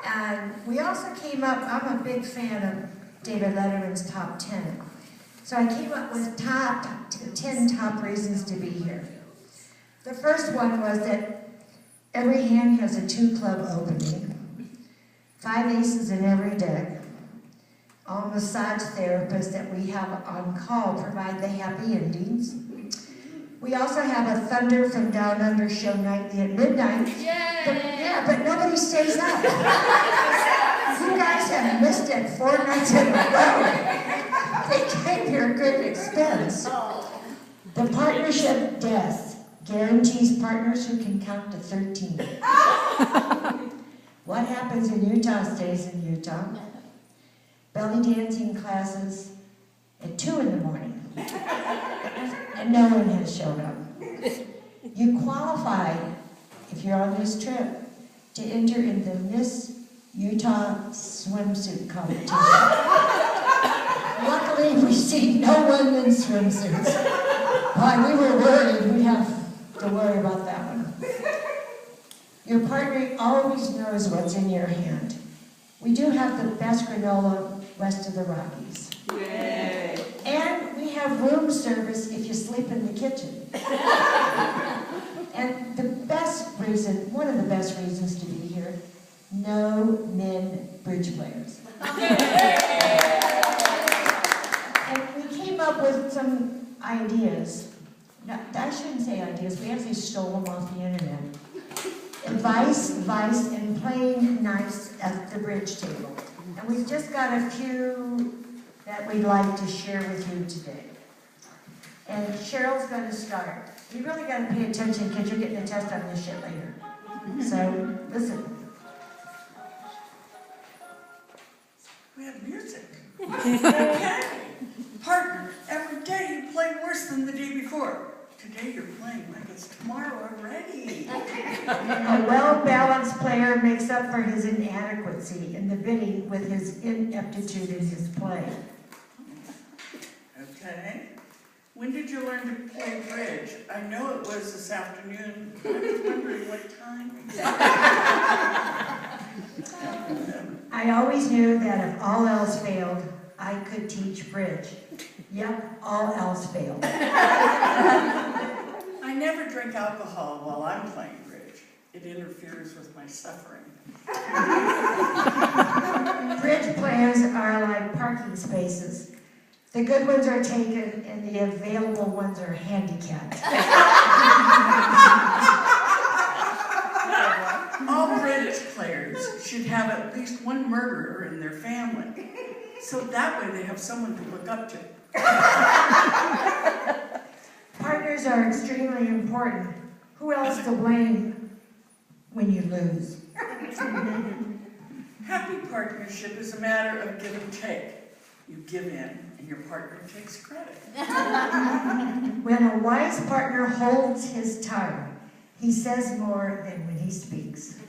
And we also came up, I'm a big fan of David Letterman's Top 10. So I came up with 10 top reasons to be here. The first one was that every hand has a 2-club opening, 5 aces in every deck. All massage therapists that we have on call provide the happy endings. We also have a Thunder from Down Under show nightly at midnight. But nobody stays up. You guys have missed it 4 nights in a row. They came here at great expense. The partnership death guarantees partners who can count to 13. What happens in Utah stays in Utah. Belly dancing classes at 2 in the morning. And no one has shown up. You qualify, if you're on this trip, to enter in the Miss Utah swimsuit competition. Luckily, we see no one in swimsuits. Why, we were worried we'd have to worry about that one. Your partner always knows what's in your hand. We do have the best granola west of the Rockies. Yay. And we have room service if you sleep in the kitchen. And the best reason, one of the best reasons to be here, no men bridge players. And we came up with some ideas. No, I shouldn't say ideas, we actually stole them off the internet. Advice, and playing nice at the bridge table. And we've just got a few that we'd like to share with you today. And Cheryl's going to start. You really got to pay attention because you're getting a test on this shit later. So, listen. We have music. Okay. Partner, every day you play worse than the day before. Today you're playing like it's tomorrow already. A well-balanced player makes up for his inadequacy in the bidding with his ineptitude in his play. Okay. When did you learn to play bridge? I know it was this afternoon. I was wondering what time. I always knew that if all else failed, I could teach bridge. Yep, all else failed. I never drink alcohol while I'm playing bridge. It interferes with my suffering. Bridge players are like parking spaces. The good ones are taken and the available ones are handicapped. All bridge players should have at least one murderer in their family. So that way they have someone to look up to. Partners are extremely important. Who else to blame when you lose? Happy partnership is a matter of give and take. You give in, and your partner takes credit. When a wise partner holds his tongue, he says more than when he speaks.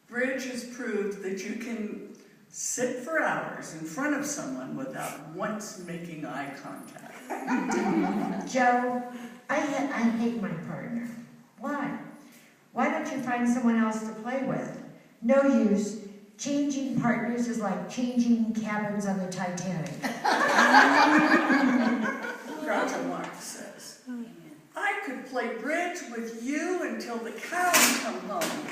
Bridge has proved that you can sit for hours in front of someone without once making eye contact. Joe, I hate my partner. Why? Why don't you find someone else to play with? No use. Changing partners is like changing cabins on the Titanic. Groucho Marx says, I could play bridge with you until the cows come home.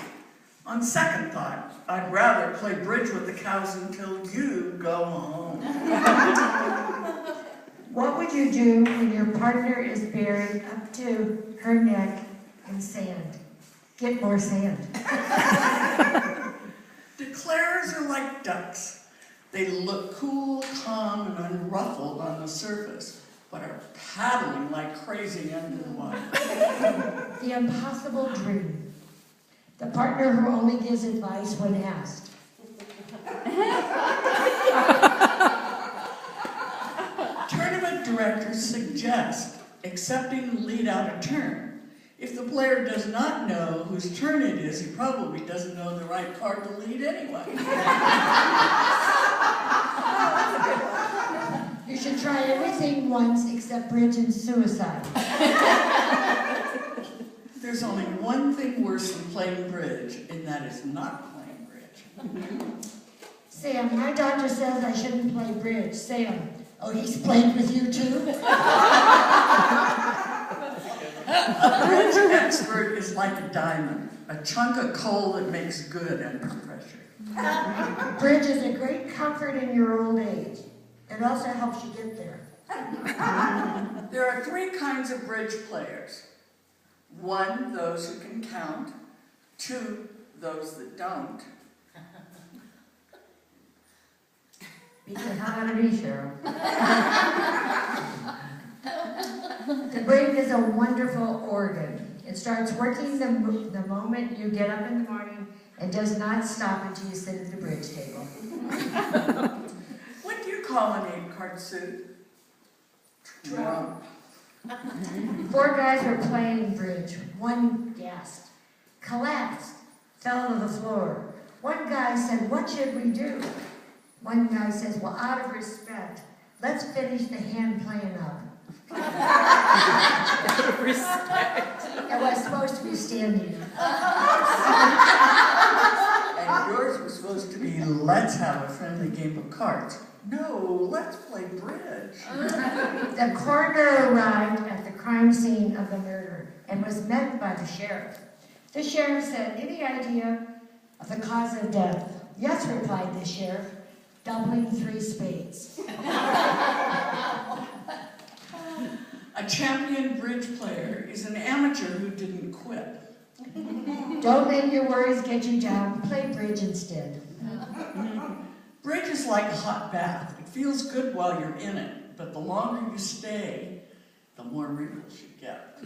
On second thought, I'd rather play bridge with the cows until you go home. What would you do when your partner is buried up to her neck in sand? Get more sand. Declarers are like ducks. They look cool, calm, and unruffled on the surface, but are paddling like crazy under the water. The impossible dream. The partner who only gives advice when asked. Tournament directors suggest accepting the lead out of turn. If the player does not know whose turn it is, he probably doesn't know the right card to lead anyway. You should try everything once except bridge and suicide. There's only one thing worse than playing bridge, and that is not playing bridge. Sam, my doctor says I shouldn't play bridge. Sam, oh, he's played with you too? A bridge expert is like a diamond, a chunk of coal that makes good under pressure. Bridge is a great comfort in your old age. It also helps you get there. There are three kinds of bridge players. One, those who can count. Two, those that don't. Beat the hell out of me, Cheryl. The brain is a wonderful organ. It starts working the moment you get up in the morning and does not stop until you sit at the bridge table. What do you call an 8-card suit? Trump. 4 guys were playing bridge. One gasped, collapsed, fell to the floor. One guy said, "What should we do?" One guy says, "Well, out of respect, let's finish the hand playing up." Out of respect. It was supposed to be standing. And yours was supposed to be, let's have a friendly game of cards. No, let's play bridge. The coroner arrived at the crime scene of the murder and was met by the sheriff. The sheriff said, "Any idea of the cause of death?" "Yes," replied the sheriff, doubling 3 spades. A champion bridge player is an amateur who didn't quit. Don't let your worries get you down. Play bridge instead. Bridge is like a hot bath. It feels good while you're in it, but the longer you stay, the more wrinkles you get.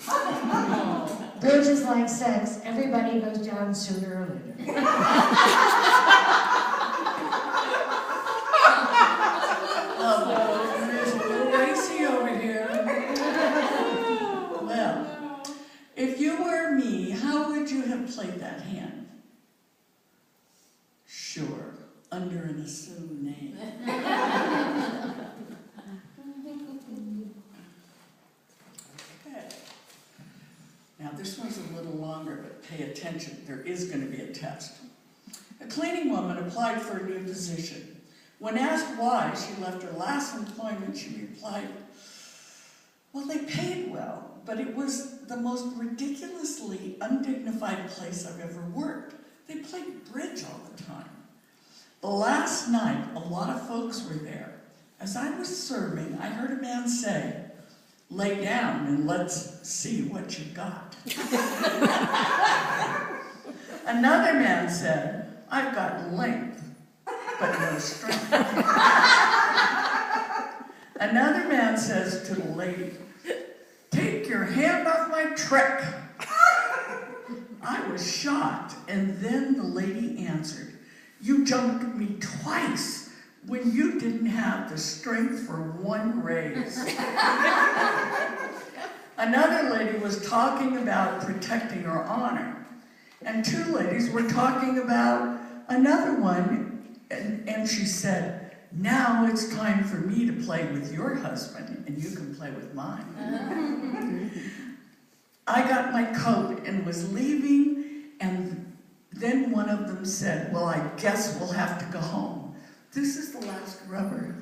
Bridge is like sex. Everybody goes down sooner or later. Oh, it's a little racy over here. Well, if you were me, how would you have played that hand? Sure, under an assumed name. Okay. Now this one's a little longer, but pay attention. There is going to be a test. A cleaning woman applied for a new position. When asked why she left her last employment, she replied, "Well, they paid well, but it was the most ridiculously undignified place I've ever worked. They played bridge all the time. The last night, a lot of folks were there. As I was serving, I heard a man say, 'Lay down and let's see what you got.' Another man said, 'I've got length, but no strength.' Another man says to the lady, 'Take your hand off my trick.' I was shocked, and then the lady answered, 'You jumped me twice when you didn't have the strength for one raise.' Another lady was talking about protecting her honor, and 2 ladies were talking about another one, and she said, 'Now it's time for me to play with your husband, and you can play with mine.' I got my coat and was leaving, and then one of them said, 'Well, I guess we'll have to go home. This is the last rubber.'"